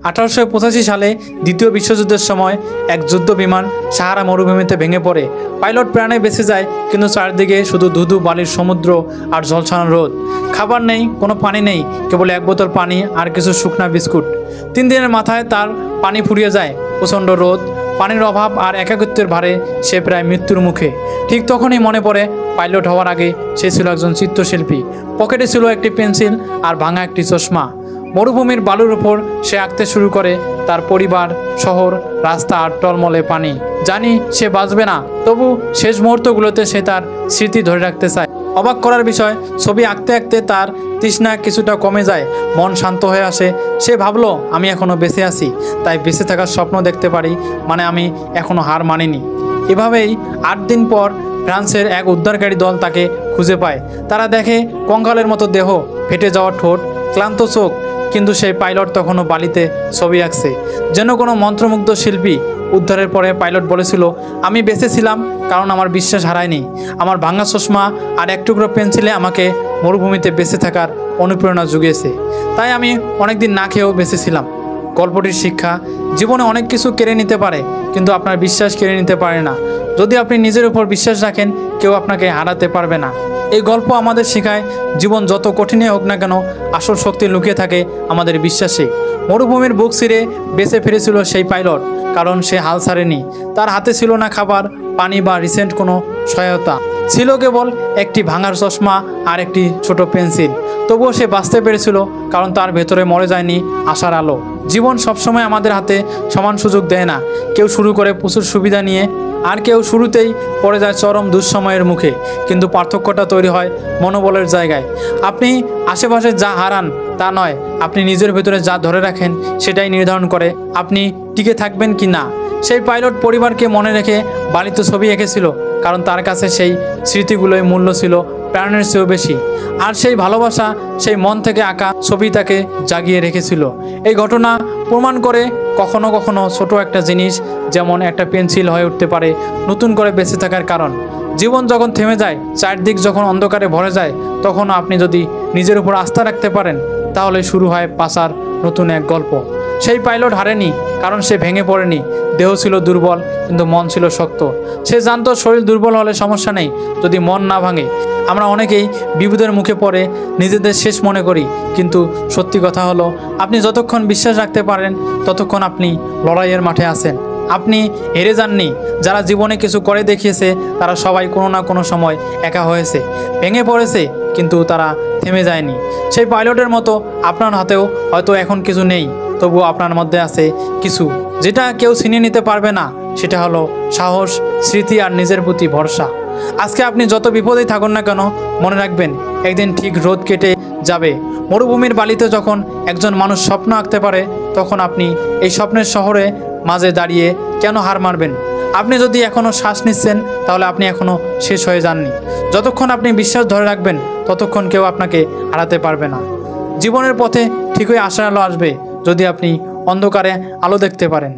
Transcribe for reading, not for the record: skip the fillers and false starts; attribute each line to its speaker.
Speaker 1: 1885 সালে দ্বিতীয় বিশ্বযুদ্ধের সময় এক যুদ্ধ বিমান সাহারা মরুভূমিতে ভেঙে পড়ে। পাইলট প্রাণে বেঁচে যায়, কিন্তু চারদিকে শুধু ধুধু বালির সমুদ্র আর ঝলসানো রোদ। খাবার নেই, কোনো পানি নেই, কেবল এক বোতল পানি আর কিছু শুকনা বিস্কুট। 3 দিনের মাথায় তার পানি ফুরিয়ে যায়। প্রচণ্ড রোদ, পানির অভাব আর একাকিত্বের ভারে সে প্রায় মৃত্যুর মুখে। ঠিক তখনই মনে পড়ে, পাইলট হওয়ার আগে সে ছিল একজন চিত্রশিল্পী। পকেটে ছিল একটি পেন্সিল আর ভাঙা একটি চশমা। মরুভূমির বালুর উপর সে আঁকতে শুরু করে তার পরিবার, শহর, রাস্তা আর টলমলে পানি। জানি সে বাঁচবে না, তবু শেষ মুহূর্তগুলোতে সে তার স্মৃতি ধরে রাখতে চায়। অবাক করার বিষয়, ছবি আঁকতে আঁকতে তার তৃষ্ণা কিছুটা কমে যায়, মন শান্ত হয়ে আসে। সে ভাবলো, আমি এখনও বেঁচে আছি, তাই বেঁচে থাকার স্বপ্ন দেখতে পারি, মানে আমি এখনও হার মানিনি। এভাবেই 8 দিন পর ফ্রান্সের এক উদ্ধারকারী দল তাকে খুঁজে পায়। তারা দেখে কঙ্কালের মতো দেহ, ফেটে যাওয়া ঠোঁট, ক্লান্ত চোখ, কিন্তু সেই পাইলট তখনও বালিতে ছবি আঁকছে, যেন কোনো মন্ত্রমুগ্ধ শিল্পী। উদ্ধারের পরে পাইলট বলেছিল, আমি বেঁচে ছিলাম কারণ আমার বিশ্বাস হারায়নি। আমার ভাঙা চশমা আর এক টুকরো পেন্সিলে আমাকে মরুভূমিতে বেঁচে থাকার অনুপ্রেরণা জুগিয়েছে। তাই আমি অনেকদিন না খেয়েও বেঁচেছিলাম। গল্পটির শিক্ষা, জীবনে অনেক কিছু কেড়ে নিতে পারে, কিন্তু আপনার বিশ্বাস কেড়ে নিতে পারে না। যদি আপনি নিজের উপর বিশ্বাস রাখেন, কেউ আপনাকে হারাতে পারবে না। এই গল্প আমাদের শেখায়, জীবন যত কঠিনই হোক না কেন, আসল শক্তি লুকিয়ে থাকে আমাদের বিশ্বাসে। মরুভূমির বুক ছিঁড়ে বেঁচে ফিরেছিল সেই পাইলট, কারণ সে হাল ছাড়েনি। তার হাতে ছিল না খাবার, পানি বা রিসেন্ট কোনো সহায়তা, ছিল কেবল একটি ভাঙার চশমা আর একটি ছোট পেন্সিল। তবুও সে বাঁচতে পেরেছিল, কারণ তার ভেতরে মরে যায়নি আশার আলো। জীবন সবসময় আমাদের হাতে সমান সুযোগ দেয় না। কেউ শুরু করে প্রচুর সুবিধা নিয়ে, আর কেউ শুরুতেই পড়ে যায় চরম দুঃসময়ের মুখে। কিন্তু পার্থক্যটা তৈরি হয় মনোবলের জায়গায়। আপনি আশেপাশে যা হারান তা নয়, আপনি নিজের ভেতরে যা ধরে রাখেন সেটাই নির্ধারণ করে আপনি টিকে থাকবেন কি না। সেই পাইলট পরিবারকে মনে রেখে বালিতে ছবি এঁকেছিল, কারণ তার কাছে সেই স্মৃতিগুলোই মূল্য ছিল প্রাণের চেয়েও বেশি। আর সেই ভালোবাসা, সেই মন থেকে আঁকা ছবি তাকে জাগিয়ে রেখেছিল। এই ঘটনা প্রমাণ করে, কখনো কখনো ছোট একটা জিনিস, যেমন একটা পেন্সিল, হয়ে উঠতে পারে নতুন করে বেঁচে থাকার কারণ। জীবন যখন থেমে যায়, চারদিক যখন অন্ধকারে ভরে যায়, তখন আপনি যদি নিজের উপর আস্থা রাখতে পারেন, তাহলে শুরু হয় বাঁচার নতুন এক গল্প। সেই পাইলট হারেনি, কারণ সে ভেঙে পড়েনি। দেহ ছিল দুর্বল, কিন্তু মন ছিল শক্ত। সে জানতো শরীর দুর্বল হলে সমস্যা নেই, যদি মন না ভাঙে। আমরা অনেকেই বিপদের মুখে পড়ে নিজেদের শেষ মনে করি, কিন্তু সত্যি কথা হলো, আপনি যতক্ষণ বিশ্বাস রাখতে পারেন, ততক্ষণ আপনি লড়াইয়ের মাঠে আছেন। আপনি হেরে যাননি। যারা জীবনে কিছু করে দেখিয়েছে, তারা সবাই কোনো না কোনো সময় একা হয়েছে, ভেঙে পড়েছে, কিন্তু তারা থেমে যায়নি। সেই পাইলটের মতো আপনার হাতেও হয়তো এখন কিছু নেই, তবুও আপনার মধ্যে আছে কিছু, যেটা কেউ ছিনিয়ে নিতে পারবে না। সেটা হলো সাহস, স্মৃতি আর নিজের প্রতি ভরসা। আজকে আপনি যত বিপদেই থাকুন না কেন, মনে রাখবেন, একদিন ঠিক রোদ কেটে যাবে। মরুভূমির বালিতে যখন একজন মানুষ স্বপ্ন আঁকতে পারে, তখন আপনি এই স্বপ্নের শহরে মাঝে দাঁড়িয়ে কেন হার মারবেন? আপনি যদি এখনও শ্বাস নিচ্ছেন, তাহলে আপনি এখনও শেষ হয়ে যাননি। যতক্ষণ আপনি বিশ্বাস ধরে রাখবেন, ততক্ষণ কেউ আপনাকে হারাতে পারবে না। জীবনের পথে ঠিকই আশার আলো আসবে, যদি আপনি অন্ধকারে আলো দেখতে পারেন।